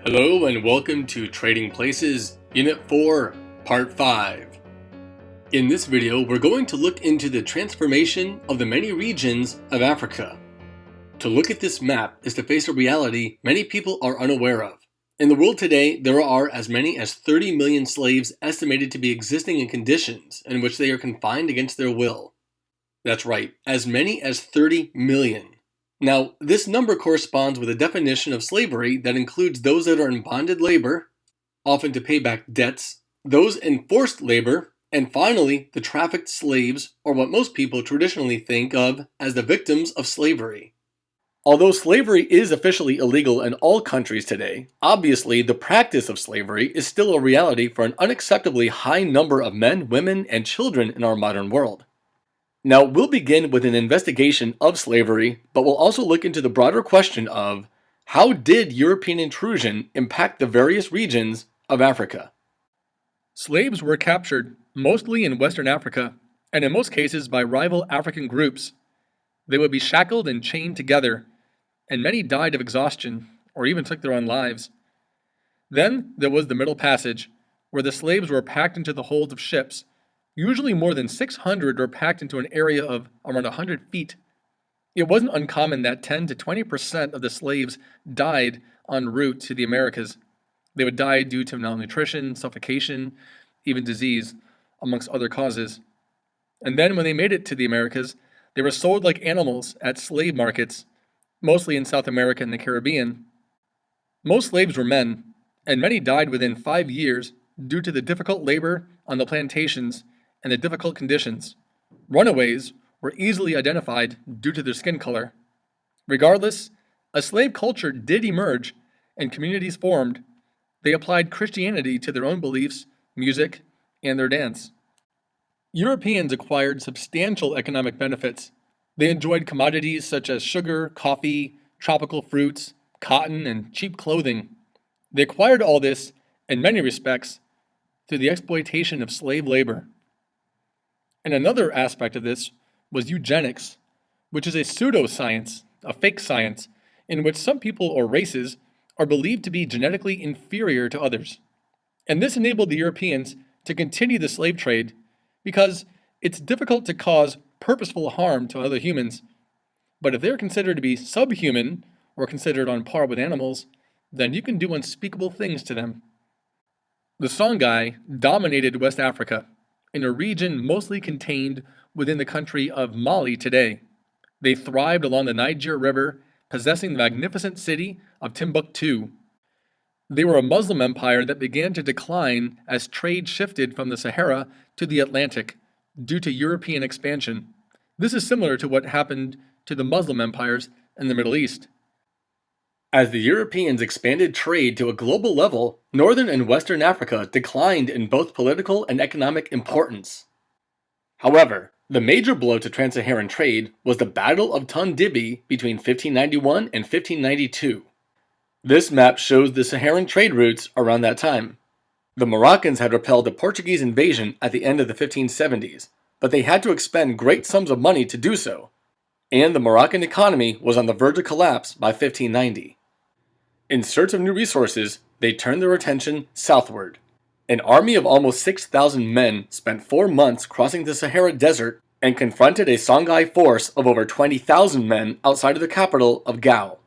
Hello and welcome to Trading Places, Unit 4, Part 5. In this video, we're going to look into the transformation of the many regions of Africa. To look at this map is to face a reality many people are unaware of. In the world today, there are as many as 30 million slaves estimated to be existing in conditions in which they are confined against their will. That's right, as many as 30 million. Now, this number corresponds with a definition of slavery that includes those that are in bonded labor, often to pay back debts, those in forced labor, and finally, the trafficked slaves, or what most people traditionally think of as the victims of slavery. Although slavery is officially illegal in all countries today, obviously the practice of slavery is still a reality for an unacceptably high number of men, women, and children in our modern world. Now, we'll begin with an investigation of slavery, but we'll also look into the broader question of how did European intrusion impact the various regions of Africa? Slaves were captured mostly in Western Africa, and in most cases by rival African groups. They would be shackled and chained together, and many died of exhaustion or even took their own lives. Then there was the Middle Passage, where the slaves were packed into the holds of ships. Usually more than 600 were packed into an area of around 100 feet. It wasn't uncommon that 10 to 20% of the slaves died en route to the Americas. They would die due to malnutrition, suffocation, even disease, amongst other causes. And then when they made it to the Americas, they were sold like animals at slave markets, mostly in South America and the Caribbean. Most slaves were men, and many died within 5 years due to the difficult labor on the plantations and the difficult conditions. Runaways were easily identified due to their skin color. Regardless, a slave culture did emerge and communities formed. They applied Christianity to their own beliefs, music, and their dance. Europeans acquired substantial economic benefits. They enjoyed commodities such as sugar, coffee, tropical fruits, cotton, and cheap clothing. They acquired all this, in many respects, through the exploitation of slave labor. And another aspect of this was eugenics, which is a pseudoscience, a fake science, in which some people or races are believed to be genetically inferior to others. And this enabled the Europeans to continue the slave trade because it's difficult to cause purposeful harm to other humans. But if they're considered to be subhuman or considered on par with animals, then you can do unspeakable things to them. The Songhai dominated West Africa, in a region mostly contained within the country of Mali today. They thrived along the Niger River, possessing the magnificent city of Timbuktu. They were a Muslim empire that began to decline as trade shifted from the Sahara to the Atlantic due to European expansion. This is similar to what happened to the Muslim empires in the Middle East. As the Europeans expanded trade to a global level, Northern and Western Africa declined in both political and economic importance. However, the major blow to trans-Saharan trade was the Battle of Tondibi between 1591 and 1592. This map shows the Saharan trade routes around that time. The Moroccans had repelled the Portuguese invasion at the end of the 1570s, but they had to expend great sums of money to do so, and the Moroccan economy was on the verge of collapse by 1590. In search of new resources, they turned their attention southward. An army of almost 6,000 men spent 4 months crossing the Sahara Desert and confronted a Songhai force of over 20,000 men outside of the capital of Gao.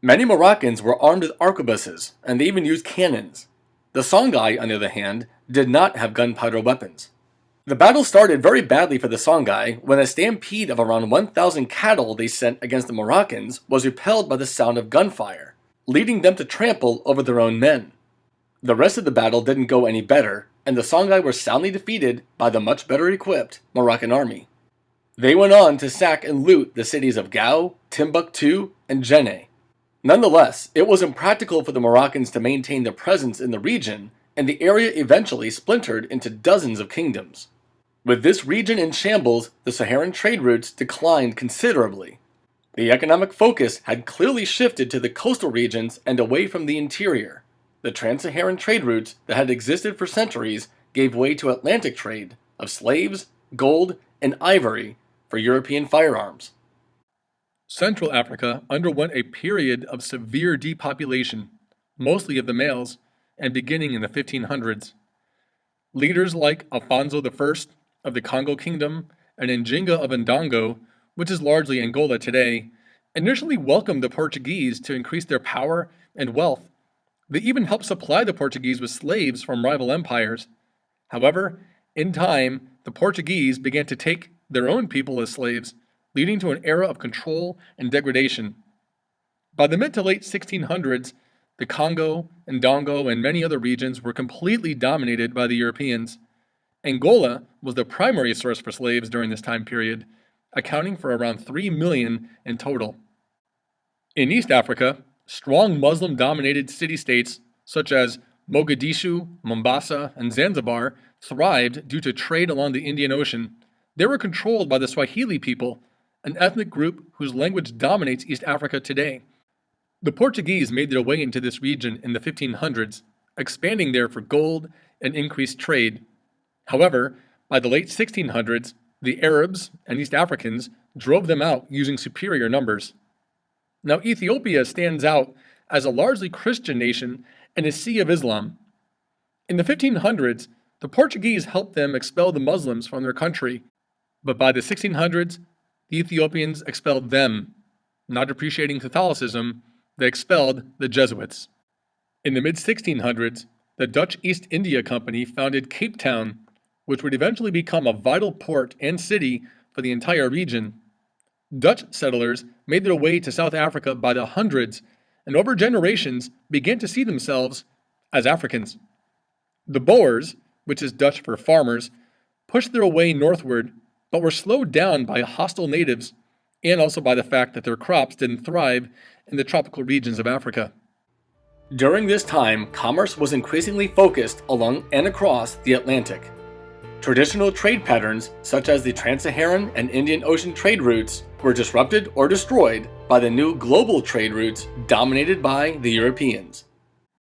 Many Moroccans were armed with arquebuses, and they even used cannons. The Songhai, on the other hand, did not have gunpowder weapons. The battle started very badly for the Songhai when a stampede of around 1,000 cattle they sent against the Moroccans was repelled by the sound of gunfire, leading them to trample over their own men. The rest of the battle didn't go any better, and the Songhai were soundly defeated by the much better equipped Moroccan army. They went on to sack and loot the cities of Gao, Timbuktu, and Djenné. Nonetheless, it was impractical for the Moroccans to maintain their presence in the region, and the area eventually splintered into dozens of kingdoms. With this region in shambles, the Saharan trade routes declined considerably. The economic focus had clearly shifted to the coastal regions and away from the interior. The trans-Saharan trade routes that had existed for centuries gave way to Atlantic trade of slaves, gold, and ivory for European firearms. Central Africa underwent a period of severe depopulation. mostly of the males, and beginning in the 1500s. Leaders like Alfonso I of the Congo Kingdom and Njinga of Ndongo, which is largely Angola today, initially welcomed the Portuguese to increase their power and wealth. They even helped supply the Portuguese with slaves from rival empires. However, in time, the Portuguese began to take their own people as slaves, leading to an era of control and degradation. By the mid to late 1600s, the Congo, Ndongo, and many other regions were completely dominated by the Europeans. Angola was the primary source for slaves during this time period, accounting for around 3 million in total. In East Africa, strong Muslim-dominated city-states such as Mogadishu, Mombasa, and Zanzibar thrived due to trade along the Indian Ocean. They were controlled by the Swahili people, an ethnic group whose language dominates East Africa today. The Portuguese made their way into this region in the 1500s, expanding there for gold and increased trade. However, by the late 1600s, the Arabs and East Africans drove them out using superior numbers. Now, Ethiopia stands out as a largely Christian nation and a sea of Islam. In the 1500s, the Portuguese helped them expel the Muslims from their country, but by the 1600s, the Ethiopians expelled them. Not appreciating Catholicism, they expelled the Jesuits. In the mid-1600s, the Dutch East India Company founded Cape Town, which would eventually become a vital port and city for the entire region. Dutch settlers made their way to South Africa by the hundreds, and over generations began to see themselves as Africans. The Boers, which is Dutch for farmers, pushed their way northward, but were slowed down by hostile natives, and also by the fact that their crops didn't thrive in the tropical regions of Africa. During this time, commerce was increasingly focused along and across the Atlantic. Traditional trade patterns, such as the Trans-Saharan and Indian Ocean trade routes, were disrupted or destroyed by the new global trade routes dominated by the Europeans.